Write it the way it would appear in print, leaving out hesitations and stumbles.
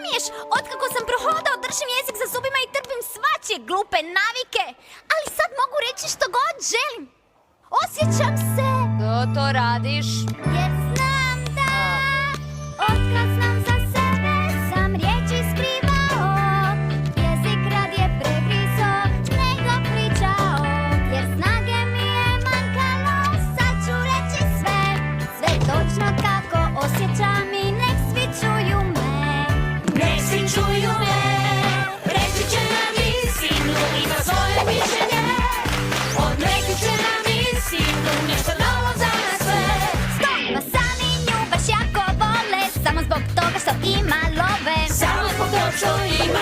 razumiješ? Otkako sam prohodao, držim jezik za zubima i trpim svačije glupe navike. Ali sad mogu reći što god želim. Osjećam se... To radiš? Jer znam da... Otkad znam za sebe, sam riječi skrivao. Jezik rad je pregrizo, nego pričao. Jer snage mi je mankalo, sad ću reći sve. Sve točno kako osjećam i nek svi čuju me. Nek svi čuju me, reći će nam istinu, ima svoje mišljenje. Odreći će nam istinu, nešto novo za nas sve. Ma sami nju baš jako vole, samo zbog toga što ima love. Samo zbog toga što ima